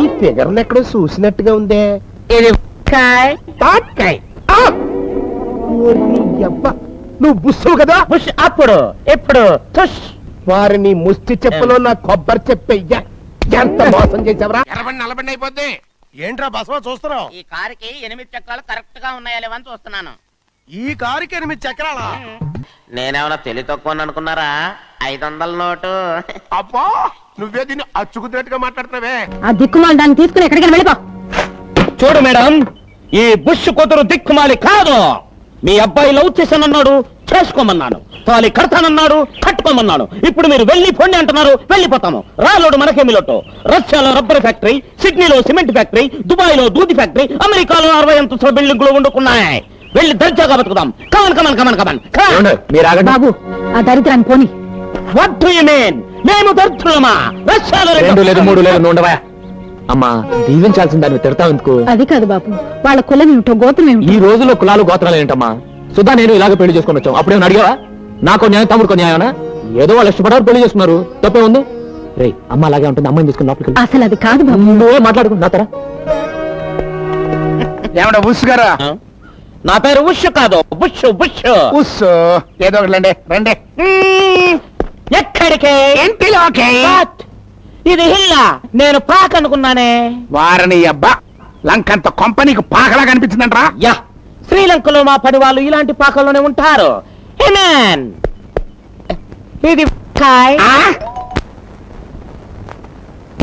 ఈ ఫిగర్ ఎక్కడో చూసినట్టుగా ఉందే. ఇది కాయ్ తాట్కాయ్. ఆ! ఓర్ని యవ్వ, నువ్వు బుస్సువు కదా. బుష్ అప్పుడు ఇప్పుడు తుష్. వారిని ముష్టి చెప్పులో నా కొబ్బరి చెప్పయ్యా, ఎంత మోసం చేసావరా. ఎర్రబండి నల్లబండి అయిపోద్ది. ఏంట్రా బసవా చూస్తున్నావు? ఈ కారుకి 8 చక్రాలు కరెక్ట్ గా ఉన్నాయా లేవని చూస్తున్నాను. ఈ కారుకి 8 చక్రాలా? నేనేమన్నా తెలివి తక్కువ అనుకున్నారా? 500 నోటు. అబ్బా, నువ్వే దీన్ని అచ్చుకుతున్నట్టుగా మాట్లాడుతున్నావే. ఆ దిక్కుమాలి దాన్ని తీసుకుని ఎక్కడికి వెళ్ళిపో. చూడు మేడం, ఈ బుష్ కూతురు దిక్కుమాలి కాదు. మీ అబ్బాయి లవ్ చేశానన్నాడు, చేసుకోమన్నాను. తాలి కడతానన్నాడు, కట్టుకోమన్నాను. ఇప్పుడు మీరు వెళ్ళి పొండి అంటున్నారు, వెళ్ళిపోతాము. రాలోడు మనకేమి లోటు. రష్యాలో రబ్బర్ ఫ్యాక్టరీ, సిడ్నీలో సిమెంట్ ఫ్యాక్టరీ, దుబాయ్ లో దూది ఫ్యాక్టరీ, అమెరికాలో 60 అంతస్తుల బిల్డింగ్లు వండుకున్నాయి. వెళ్ళి దర్జాగా బతుకుదాం. Come on come on come on come on. మీరు ఆగండి బాబు, ఆ దరిద్రాన్ని పోని. What do you mean? మేము దరిద్రులమా? రష్యాలో 2 లేదు 3 లేదు నుండవా. అమ్మా, దీవించాల్సిన దాన్ని తిడతావు ఎందుకు? అది కాదు బాబు, వాళ్ళ కులం ఏమిటో గోత్రం ఏమిటో. ఈ రోజుల్లో కులాలు గోత్రాలు ఏంటమ్మా? సుధా నేను ఇలాగ పెళ్లి చేసుకుని వచ్చాం. అప్పుడేమో అడిగావా? నాకో న్యాయం, తమ్ముడుకో న్యాయమనా? ఏదో వాళ్ళు ఇష్టపడారు, పెళ్లి చేసుకున్నారు. తప్పే ఉంది. రే, అమ్మ అలాగే ఉంటుంది. అమ్మాయిని తీసుకుని లోపలికి అసలు అది కాదు బాబు. నువ్వే మాట్లాడుకుని నా తర. ఏమన్నా ఉస్సుగారా? నా పేరు ఉష్ కాదు, బుష్ బుష్. ఉస్సు ఏదో ఒకటి రండి రండి. ఎక్కడికి? ఇంటిలోకి. What? ఇది హిల్లా, నేను పాక్ అనుకున్నానే. వారిని అబ్బా, లంకంత కొంపనీకి పాకలా కనిపించిందంట్రా. యా, శ్రీలంకలో మా పని వాళ్ళు ఇలాంటి పాకల్లోనే ఉంటారు. హెమన్, ఇది కాయ్.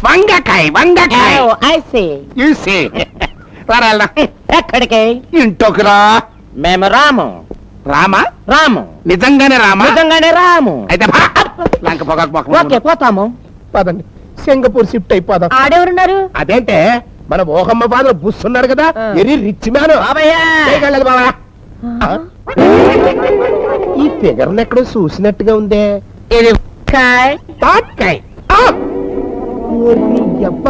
వంగకాయ వంగకాయ. Oh, I see. చూసి రారా. ఎక్కడికి? ఇంట్లోకి రా. మేము రాము. రామా? రాము, నిజంగానే రామా? నిజంగానే రాము. అయితే భా. లంక పొగకు ఓకే, పోతాము. పదండి, సింగపూర్ షిఫ్ట్ అయిపోదాం. ఆడెవరున్నారు? అదేంటే మన ఓహమ్మ ఫాదర్ బుస్ ఉన్నాడు కదా, వెరీ రిచ్ మ్యాన్. బాబయ్య, బాబా. ఈ ఫిగర్ ఎక్కడో చూసినట్టుగా ఉందే. ఇది కాయ్ తాట్కాయ్. ఆ! ఓర్ని యవ్వ,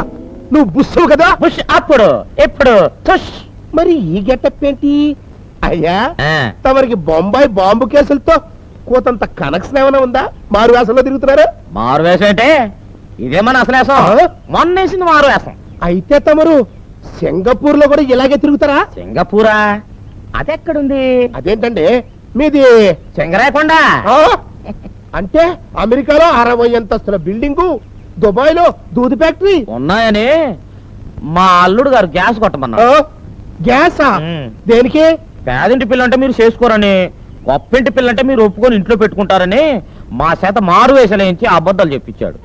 నువ్వు బుస్సువు కదా. బుష్ అప్పుడు ఇప్పుడు తుష్. మరి ఈ గెటప్ ఏంటి అయ్యా? ఆ. తమరికి బొంబాయి బాంబు కేసులతో కోతంత కనెక్షన్ ఏమైనా ఉందా? మారు వేసంలో తిరుగుతున్నారు. మారు వేషం అంటే ఇదే మన అసలు వేషం. ఆ? మొన్నేసింది మారు వేషం. అయితే తమరు సింగపూర్ లో కూడా ఇలాగే తిరుగుతారా? సింగపూరా? అదెక్కడుంది? అదేంటండి మీది? సింగరాయకొండ. ఆ? అంటే అమెరికాలో 60 అంతస్తుల బిల్డింగు, దుబాయ్ లో దూది ఫ్యాక్టరీ ఉన్నాయని మా అల్లుడు గారు గ్యాస్ కొట్టమన్నారు. గ్యాసా? ఉమ్. దేనికి? పేదింటి పిల్లంటే మీరు చేసుకోరని, గొప్పింటి పిల్లంటే మీరు ఒప్పుకొని ఇంట్లో పెట్టుకుంటారని మా చేత మారు వేసలేంచి అబద్ధాలు చెప్పించాడు.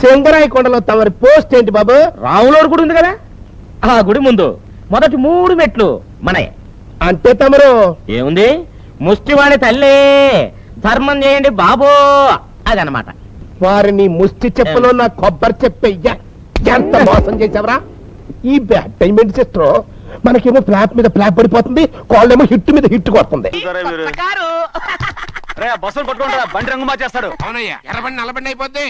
సింగరాయ కొండలో తమరి పోస్ట్ ఏంటి బాబు? రాములోడు గుడి ఉంది కదా, ఆ గుడి ముందు మొదటి 3 మెట్లు మనయే. అంటే తమరు ఏముంది, ముష్టివాణి తల్లి ధర్మం చేయండి బాబో, అదనమాట. వారిని ముష్టి చెప్పులో నా కొబ్బరి చెప్పయ్యా, ఎంత మోసం చేసావరా. ఈ బ్యాడ్ టైమెంట్ సిస్టర్, మనకేమో ఫ్లాప్ మీద ఫ్లాప్ పడిపోతుంది, కాళ్ళేమో హిట్ మీద హిట్ కొడుతుంది. కారు బస్సులు పట్టుకుంటారా? బండి రంగు మార్చేస్తాడు. అవునయ్యా, ఎర్రబండి నల్లబండి అయిపోద్ది.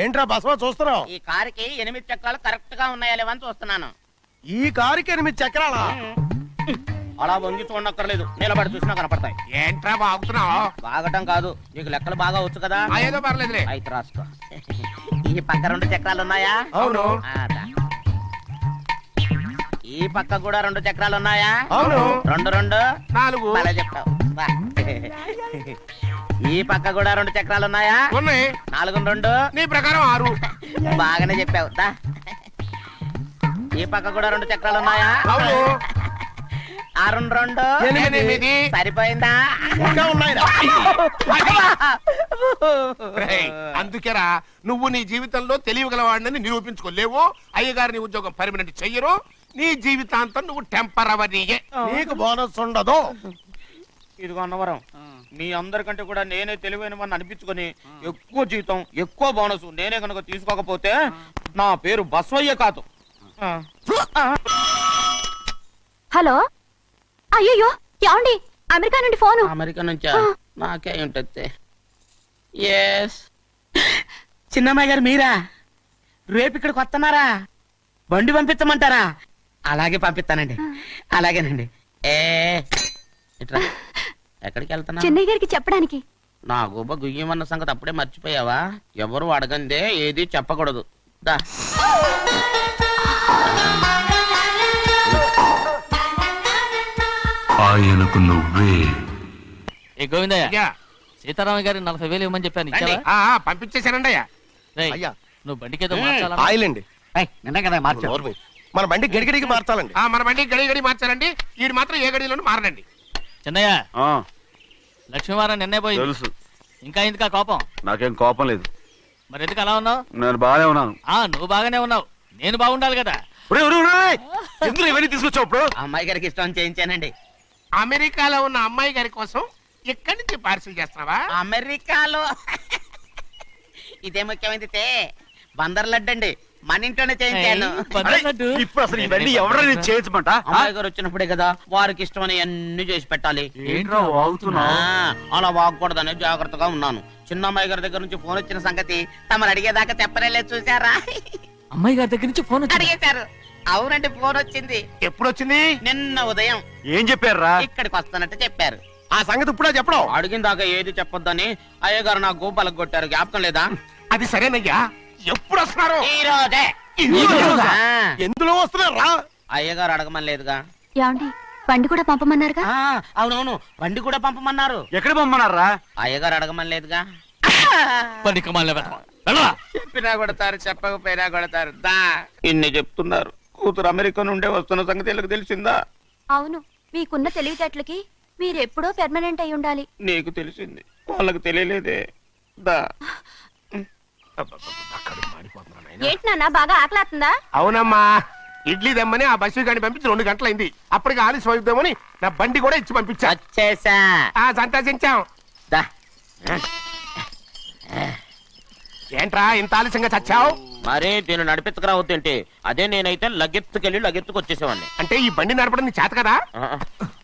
ఏంట్రా బసవా చూస్తున్నావు? ఈ కారుకి 8 చక్రాలు కరెక్ట్ గా ఉన్నాయా లేవని చూస్తున్నాను. ఈ కారుకి 8 చక్రాలా? అలా వంగి చూడక్కర్లేదు, నిలబడి చూసినా కనపడతాయి. ఏంట్రా బాగుతున్నావు? బాగటం కాదు, నీకు లెక్కలు బాగా వచ్చు కదా. ఏదో పర్లేదులే. అయితే రాసుకో. ఈ పక్క 2 చక్రాలు ఉన్నాయా? అవును. ఆ, దా. ఈ పక్క కూడా 2 చక్రాలు ఉన్నాయా? అవును. 2 2 4. అలా చెప్తావు. బా. ఈ పక్క కూడా 2 చక్రాలు ఉన్నాయా? ఉన్నాయి. 4 2 నీ ప్రకారం 6. బాగానే చెప్పావు. దా. ఈ పక్క కూడా 2 చక్రాలు ఉన్నాయా? అవును. 6 2 8. సరిపోయిందా? ఇంకా ఉన్నాయిరా. రేయ్, అందుకేరా నువ్వు నీ జీవితంలో తెలియగలవాడిని నిరూపించుకోలేవు. అయ్యగారు నీ ఉద్యోగం పర్మనెంట్ చెయ్యరు. నీ జీవితాంతం నువ్వు టెంపరవరీయే. నీకు బోనస్ ఉండదు. ఇదిగో అన్నవరం, మీ అందరికంటే కూడా నేనే తెలివైన వాడిని అనిపించుకొని ఎక్కువ జీతం ఎక్కువ బోనస్ నేనే కనుక తీసుకోకపోతే నా పేరు బస్వయ్య కాదు. హలో, అయ్యో ఏమండి, అమెరికా నుండి ఫోను. అమెరికా నుంచా? నాకే ఉంటుంది. ఎస్, చిన్నమ్మాయి గారు మీరా? రేపు ఇక్కడికి వస్తున్నారా? బండి పంపించమంటారా? అలాగే పంపిస్తానండి. అలాగేనండి. ఇట్రా. ఎక్కడికి వెళ్తున్నా? చెన్నై గారికి చెప్పడానికి. నా గుబ్బ గుయ్యమన్న సంగతి అప్పుడే మర్చిపోయావా? ఎవరు అడగందే ఏది చెప్పకూడదు. దా ఆయనకు నువ్వే. ఏ గోవిందయ్య, అయ్యా, సీతారామ గారి 40,000 ఇవ్వమని చెప్పాను, రండి. ఇచ్చావా? పంపించేశానండి అయ్యా. రేయ్, అయ్యా. నువ్వు బండికేదో మార్చాలా? ఆయిల్ అండి. నిన్నే కదా నోర్మి. మన బండి గడిగడికి మార్చాలండి. మన బండి గడి గడి మార్చారండి. వీడు మాత్రం ఏ గడిలోనూ మారనండి. చిన్నయ్య, లక్ష్మీవారం నిన్నే పోయింది. తెలుసు, ఇంకా ఎందుకా కోపం? నాకేం కోపం లేదు. మరి ఎందుకు అలా ఉన్నావు? నేను బాగానే ఉన్నాను. నువ్వు బాగానే ఉన్నావు, నేను బాగుండాలి కదా. ఎందుకు ఇవన్నీ తీసుకొచ్చావు ఇప్పుడు? అమ్మాయి గారికి ఇష్టం చేయించానండి. అమెరికాలో ఉన్న అమ్మాయి గారి కోసం ఇక్కడి నుంచి పార్సిల్ చేస్తున్నావా? అమెరికాలో ఇదే ముఖ్యమైనది. బందర్ లడ్డు అండి, మన ఇంట్లోనే చేయించాను. పర్వాలేదు. ఇప్పుడు అసలు ఇవన్నీ ఎవరైనా చేయించమంట? అమ్మాయి గారు వచ్చినప్పుడే కదా వారికి ఇష్టమని అన్ని చేసి పెట్టాలి. ఏంట్రా వాగుతున్నా? అలా వాగకూడదని జాగ్రత్తగా ఉన్నాను. చిన్న అమ్మాయి గారి దగ్గర నుంచి ఫోన్ వచ్చిన సంగతి తమరు అడిగేదాకా చెప్పలేదు, చూసారా? అమ్మాయి గారి దగ్గర నుంచి ఫోన్ వచ్చింది. అడిగేశారు. అవునండి, ఫోన్ వచ్చింది ఎప్పుడు వచ్చింది? నిన్న ఉదయం. ఏం చెప్పారా? ఇక్కడికి వస్తానంటే చెప్పారు. ఆ సంగతి ఇప్పుడే చెప్పడం. అడిగిన దాకా ఏది చెప్పొద్దని అయ్యగారు నా గోపాలకు కొట్టారు. జ్ఞాపకం లేదా? అది సరేనయ్యా, ఎప్పుడు వస్తున్నారు? ఈ రోజే. ఈ రోజా? ఎందులో వస్తున్నారా? అయ్యగారు అడగమని లేదుగా. ఏమండి బండి కూడా పంపమన్నారుగా? అవునవును, బండి కూడా పంపమన్నారు. ఎక్కడ పొమ్మన్నారా? అయ్యగారు అడగమని లేదుగా. పనికిమాలిన వెధవ. వెళ్ళవా? చెప్పినా కొడతారు, చెప్పకపోయినా కొడతారు. దా ఇన్ని చెప్తున్నారు. కూతురు అమెరికా నుండే వస్తున్న సంగతి వీళ్ళకి తెలిసిందా? అవును, మీకున్న తెలివితేటలకి మీరెప్పుడో పెర్మనెంట్ అయి ఉండాలి. నీకు తెలిసింది, వాళ్ళకి తెలియలేదే. దా ఏంటి నాన్న, బాగా ఆకలాతుందా? అవునమ్మా, ఇడ్లీ దమ్మని ఆ బస్సు గాని పంపించి 2 గంటలైంది. అప్పటికి ఆలస్యం అవుతామని నా బండి కూడా ఇచ్చి పంపించా. వచ్చేసా. సంతోషించాం. దా ఏంట్రా ఇంత ఆలస్యంగా చచ్చావు? మరి దీన్ని నడిపించకరావద్దేంటి? అదే నేనైతే లగెత్తుకెళ్ళి లగెత్తుకు వచ్చేసేవాడిని. అంటే ఈ బండి నడపడం నీ చేత కదా?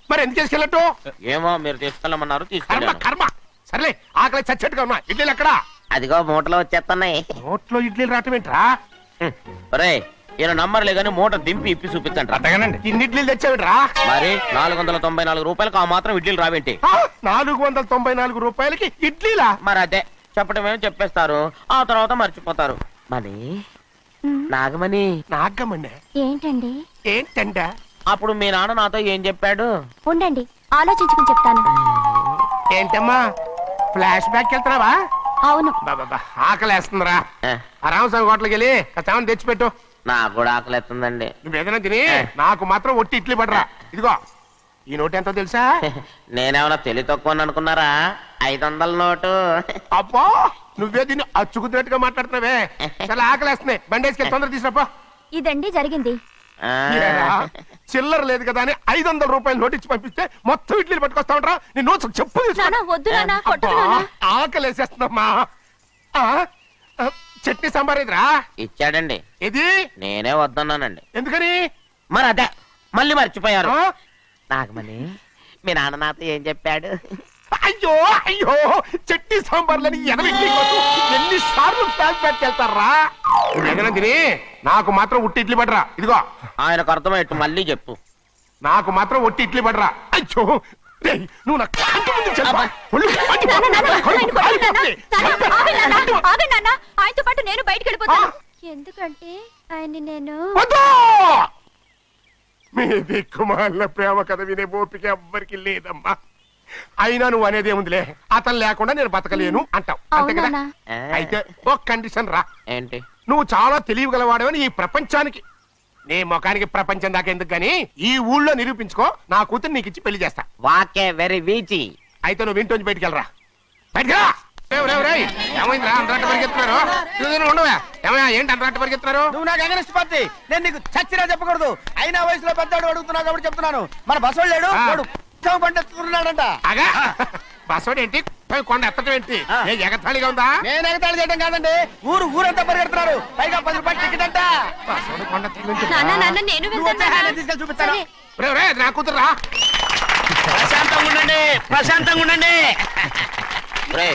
మరి ఎందుకు చేసుకెళ్ళట్టు? ఏమో, మీరు తీసుకెళ్ళమన్నారు, కర్మ తీసుకెళ్ళాను. కర్మ. సర్లే, ఆకలి చచ్చేట్టుగా ఉన్నా. ఇడ్లీలు ఎక్కడా? అదిగో మూటలో వచ్చేస్తున్నాయి. నోట్లో ఇడ్లీలు రావటం ఏంట్రా? రే, ఈయన నంబర్లే గాని మూట దింపి ఇప్పి చూపించండి. అట్టగానండి. ఇన్ని ఇడ్లీలు తెచ్చావిడ్రా? మరి 494 రూపాయలకు ఆ మాత్రం ఇడ్లీలు రావేంటి? 494 రూపాయలకి ఇడ్లీలా? మరి అదే చెప్పడమేమో చెప్పేస్తారు, ఆ తర్వాత మర్చిపోతారు. మరి నాగమణి, నాగమ్మండి. ఏంటండి? ఏంటంట? అప్పుడు మీ నాన్న నాతో ఏం చెప్పాడు? ఉండండి, ఆలోచించుకుని చెప్తాను. ఏంటమ్మా, ఫ్లాష్ బ్యాక్ వెళ్తున్నావా? అవును. బాబా ఆకలేస్తుందిరా. ఏ, ఆ రామస్వామి హోటల్కి వెళ్ళి కచ్చామని తెచ్చిపెట్టు. నాకు కూడా ఆకలిస్తుందండి. నువ్వేదైనా తిని నాకు మాత్రం ఒట్టి ఇడ్లీ పడరా. ఇదిగో ఈ నోటు ఎంతో తెలుసా? నేనేమన్నా తెలివి తక్కువ అనుకున్నారా? 500 నోటు. అబ్బో, నువ్వే దీన్ని అచ్చుకుతున్నట్టుగా మాట్లాడుతున్నావే. చాలా ఆకలేస్తున్నాయి, బండి వేసుకెళ్ళి తొందర తీసుకురాపో. ఇదండి జరిగింది. ఆ, చిల్లర లేదు కదా అని 500 రూపాయలు నోటు ఇచ్చి పంపిస్తే మొత్తం ఇడ్లీలు పట్టుకొస్తా ఉంటా. నీ నోట్స్ చెప్పు తీసుకో. నాన్న వద్దు నాన్న, కొట్టకు అబ్బా, నాన్న. ఆకలేసేస్తుందమ్మా. చట్నీ సాంబార్ ఇదిరా. ఇచ్చాడండి, ఇది నేనే వద్దన్నానండి. ఎందుకని? మరి అదే మళ్ళీ మర్చిపోయారు. ఆ? నాగమణి, మీ నాన్న నాతో ఏం చెప్పాడు? అయ్యో అయ్యో, చట్నీ సాంబార్లని ఎన్నిసార్లు ఫ్లాష్ బ్యాక్ వెళ్తారా? ఏదైనా తిని నాకు మాత్రం ఉట్టి ఇడ్లీ పడరా. ఇదిగో ఆయనకు అర్థమయ్యట్టు మళ్ళీ చెప్పు. నాకు మాత్రం ఒట్టి ఇడ్లీ పడరా. అయ్యో రేయ్, నువ్వు నా కంటి ముందు చెప్పా. ఒళ్ళు మండి నాన్న, నాన్న, కడుపు ఆయన కొట్టకు నాన్న. కాలిపోతుంది. నాన్న, ఆగండి నాన్న, ఆగండి నాన్న. ఆయనతో పాటు నేను బయటకు వెళ్ళిపోతాను. ఎందుకంటే ఆయన్ని నేను వద్దు! మీ దిక్కుమాలిన ప్రేమ కథ వినే ఓపిక ఎవ్వరికి లేదమ్మా. అయినా నువ్వు అనేది ఏముందిలే, అతను లేకుండా నేను బతకలేను అంటావు, అంతే కదా? అవునా? అయితే ఒక కండిషన్ రా. ఏంటి? నువ్వు చాలా తెలియగలవాడవని ఈ ప్రపంచానికి, నీ ముఖానికి ప్రపంచం దాకా ఎందుకు గాని ఈ ఊళ్ళో నిరూపించుకో. నా కూతురు నీకు ఇచ్చి పెళ్లి చేస్తా. వాకే వెరీ వీచి. అయితే నువ్వు ఇంటి బయటికి వెళ్ళరా. బయటికి ఏమైందిరా అంతరాట పరిగెత్తున్నారు? ఉండవా ఏమయ్యా, ఏంటి అంతరాట పరిగెత్తున్నారు? నువ్వు నాకు అగనిస్ట్ పార్టీ. నేను నీకు చచ్చినా చెప్పకూడదు. అయినా వయసులో పెద్దవాడు అడుగుతున్నావు కాబట్టి చెప్తున్నాను. మన బసవాడు లేడు, వాడు పండుతున్నాడంట. అగా బస్సోడు ఏంటి, కొండ ఎత్తడం ఏంటి? ఏ ఎగతాళిగా ఉందా? నేను ఎగతాళి చేయడం కాదండి, ఊరంతా పరిగెడుతున్నారు. పైగా 10 రూపాయలు టికెట్ అంట. బస్సోడు కొండ ఎత్తడం నాన్న నాన్న నేను నువ్వు వచ్చే వెళ్తాను ఆయన తీసుకెళ్ళి చూపిస్తాను. సరే. ఏంటి? నా కూతురు రా. ప్రశాంతంగా ఉండండి, ప్రశాంతంగా ఉండండి. రే,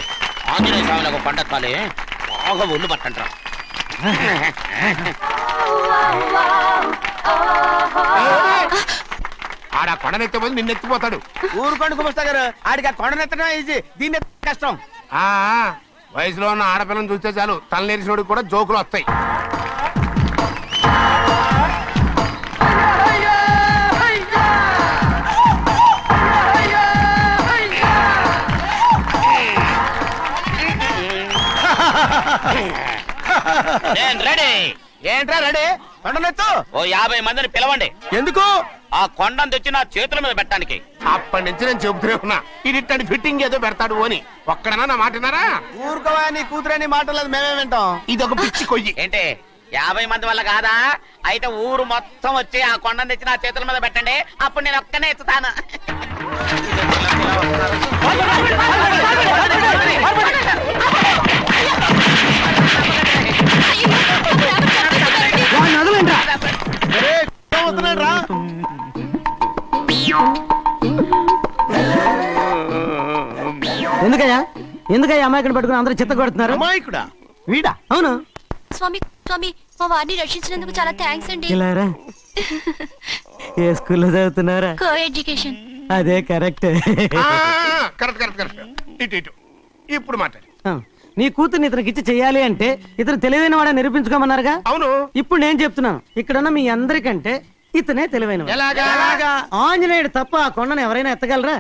ఆంజనేయ స్వామికి ఒక పండక్కాలి, బాగా ఒళ్ళు పట్టంటారా. ఆడ కొండనెత్తే పోతే నిన్నెత్తిపోతాడు. ఊరుకోండి కుమస్తా గారు, ఆడికి ఆ కొండనెత్తడం ఈజీ, దీన్ని కష్టం. ఆ వయసులో ఉన్న ఆడపిల్లని చూస్తే చాలు తలనేరిసినోడికి కూడా జోకులు వస్తాయి. నేను రెడీ. ఏంట్రా రెడీ? కొండనెత్తు. ఓ 50 మందిని పిలవండి. ఎందుకు? ఆ కొండను తెచ్చి నా చేతుల మీద పెట్టడానికి. అప్పటి నుంచి నేను చెబుతూనే ఉన్నా ఇది ఫిట్టింగ్ ఏదో పెడతాడు అని. ఒక్కడనా నా మాట విన్నారా? ఊరుకోవా, నీ కూతురని మాటలేదు మేమే వింటాం. ఇది ఒక పిచ్చి కొయ్యి. ఏంటి 50 మంది వల్ల కాదా? అయితే ఊరు మొత్తం వచ్చి ఆ కొండను తెచ్చి నా చేతుల మీద పెట్టండి. అప్పుడు నేను ఒక్కనే ఎత్తుతాను. ఎందుకయ్యా అమ్మాయిని పట్టుకుని అందరూ చిత్త కొడుతున్నారు? అమాయకుడా? వీడా? అవును. స్వామి స్వామి మా వారిని రక్షించినందుకు చాలా థ్యాంక్స్ అండి. ఇలారా ఏ స్కూల్లో చదువుతున్నారా? Co education. అదే కరెక్ట్. Correct correct correct. ఇటు ఇప్పుడు మాట్లాడు. నీ కూతుర్ని ఇతనికి ఇచ్చి చెయ్యాలి అంటే ఇతను తెలివైన వాడే నిరూపించుకోమన్నారుగా. అవును. ఇప్పుడు నేను చెప్తున్నాను, ఇక్కడున్న మీ అందరికంటే ఇతనే తెలివైన ఆంజనేయుడు తప్ప ఆ కొండను ఎవరైనా ఎత్తగలరా?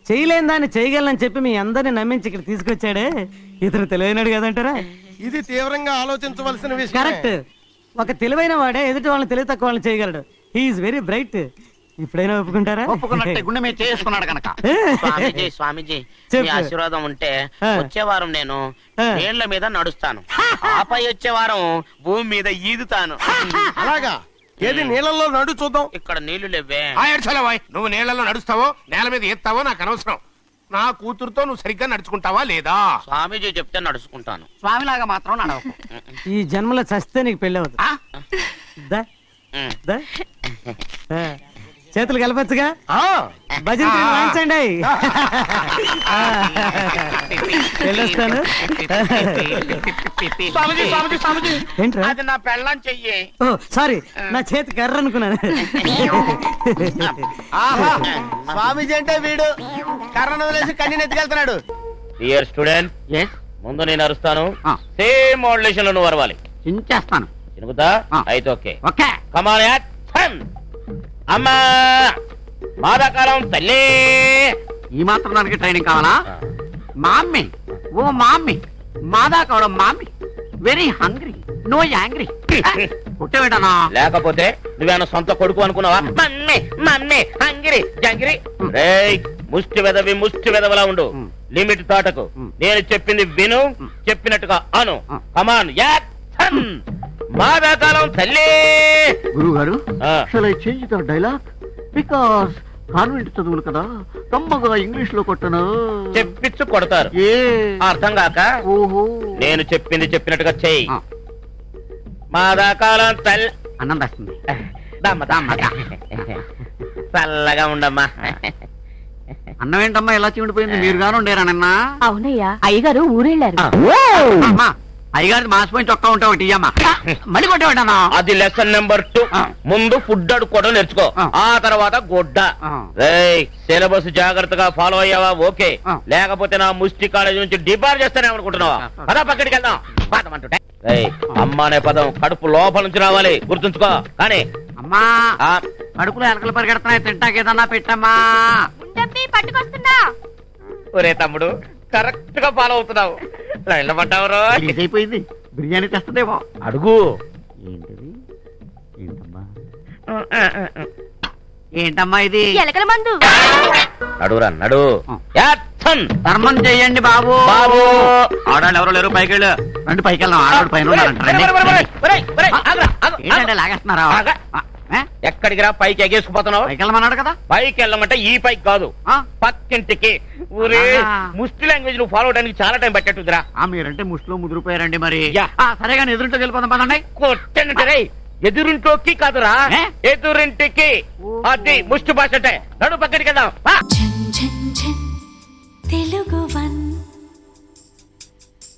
చేయలేని దాన్ని చేయగలనని చెప్పి మీ అందరిని నమ్మించి ఇక్కడ తీసుకొచ్చాడే ఇతను తెలివైనడు కదంటారా? ఇది తీవ్రంగా ఆలోచించవలసిన విషయం. కరెక్ట్. ఒక తెలివైన వాడే ఎదుటి వాళ్ళని తెలివి తక్కువ వాళ్ళని చేయగలడు. He is very bright. ఇప్పుడైనా ఒప్పుకుంటారా? ఒప్పుకున్నట్టే గుండె మీద చేసుకున్నాడు కనుక. స్వామీజీ స్వామీజీ మీ ఆశీర్వాదం ఉంటే వచ్చే వారం నేను నీళ్ల మీద నడుస్తాను. ఆపై వచ్చే వారం భూమి మీద ఈదుతాను. అలాగా? ఏది నీళ్ళల్లో నడు చూద్దాం. ఇక్కడ నీళ్లు లేవే. నువ్వు నీళ్లలో నడుస్తావో నేల మీద ఎత్తావో నాకు అనవసరం. నా కూతురుతో నువ్వు సరిగ్గా నడుచుకుంటావా లేదా? స్వామీజీ చెప్తే నడుచుకుంటాను. స్వామిలాగా మాత్రం నడవకు. ఈ జన్మలో చస్తే నీకు పెళ్ళి అవుతుంది. చేతులు కలపచ్చుగా. భజన వాయించండి. వెళ్ళొస్తాను. స్వామీజీ స్వామీజీ స్వామీజీ ఏంట్రా? అది నా పెళ్ళం చెయ్యి. ఓ సారీ, నా చేతి కర్ర అనుకున్నాను. స్వామీజీ అంటే వీడు కర్రను వదిలేసి కన్నీ ఎత్తుకెళ్తున్నాడు. డియర్ స్టూడెంట్, ముందు నేను అరుస్తాను. సేమ్ మోడ్యులేషన్ లో నువ్వు అరవాలి. చించేస్తాను. చినుకుతా? అయితే ఓకే. ఓకే. కమాన్ యాక్షన్. అమ్మా మాదాకాలం తల్లి. ఈ మాత్రం దానికి ట్రైనింగ్ కావాలా? మామ్మీ, ఓ మామ్మీ, మాదా కావడం mummy, very hungry, no angry. పుట్టవేటనా? లేకపోతే నువ్వేనా సొంత కొడుకు అనుకున్నావా? మమ్మీ మమ్మీ హంగిరి జంగిరి. రేయ్ ముష్టి వెదవలా ఉండు. లిమిట్ దాటకు. నేను చెప్పింది విను, చెప్పినట్టుగా అను. కమాన్ యాక్షన్. మాదాకాలం తల్లి. గురువు గారు, shall I change the dialogue? Because convent చదువులు కదా, కమ్మగా ఇంగ్లీష్ లో కొట్టను. చెప్పించు కొడతారు. అర్థం కాక ఓహో. నేను చెప్పింది చెప్పినట్టుగా చెయ్యి. మాదాకాలం తల్లి. అన్నం వస్తుంది. చల్లగా ఉండమ్మా. అన్నం ఏంటమ్మా ఎలా చీమిడిపోయింది? మీరు గాను ఉండేరా నిన్న? అవునయ్యా, అయ్యగారు ఊరెళ్ళారు. అయ్యగారి మాసిపోయిన చొక్కా ఉంటా ఒకటి ఇయ్యమ్మా. మళ్ళీ కొట్టేవాడన్నా? అది లెసన్ నెంబర్ 2. ముందు ఫుడ్ అడుక్కోవడం నేర్చుకో, ఆ తర్వాత గుడ్డ. రేయ్ సిలబస్ జాగ్రత్తగా ఫాలో అయ్యావా? ఓకే. లేకపోతే నా ముష్టి కాలేజ్ నుంచి డిబార్ చేస్తానే అనుకుంటున్నావా? పదా పక్కడికి వెళ్దాం. రేయ్ అమ్మ అనే పదం కడుపు లోపల నుంచి రావాలి, గుర్తుంచుకో. కానీ అమ్మా కడుపులో ఎలకలు పరిగెడుతున్నాయి, తింటాకేదన్నా పెట్టమ్మా. పట్టుకొస్తున్నా. ఒరే తమ్ముడు, కరెక్ట్ గా ఫాలో అవుతున్నావు. లైన్లో పడ్డావురో. అయిపోయింది. బిర్యానీ తెస్తదేమో. అడుగు. ఏంటిది? ఏంటమ్మా? ఏంటమ్మా ఇది? ఎలకల మందు. నడురా నడు. యాక్షన్. ధర్మం చెయ్యండి బాబు. బాబు ఆడాళ్ళు ఎవరో లేరు, పైకి వెళ్ళు. రండి పైకి వెళ్దాం. ఆడాడు పైన ఏంటంటే లాగేస్తున్నారా? ఎక్కడికి రా? పైకి ఎగేసుకుపోతున్నావు. పైకి వెళ్ళమన్నాడు కదా. పైకి వెళ్ళమంటే ఈ పైకి కాదు, పక్కింటికి. ఊరే ముష్టి లాంగ్వేజ్ నువ్వు ఫాలో అవడానికి చాలా టైం పట్టేట్టుదిరా. మీరంటే ముష్టిలో ముదిరిపోయారండి మరి. యా. సరే కానీ ఎదురుంటే వెళ్ళిపోదాం పదండి. కొట్టంటే రే, ఎదురింటోకి కాదురా, ఎదురింటికి. అది ముష్టి భాష అంటే. నడు పక్కడికి వెళ్దాం. తెలుగు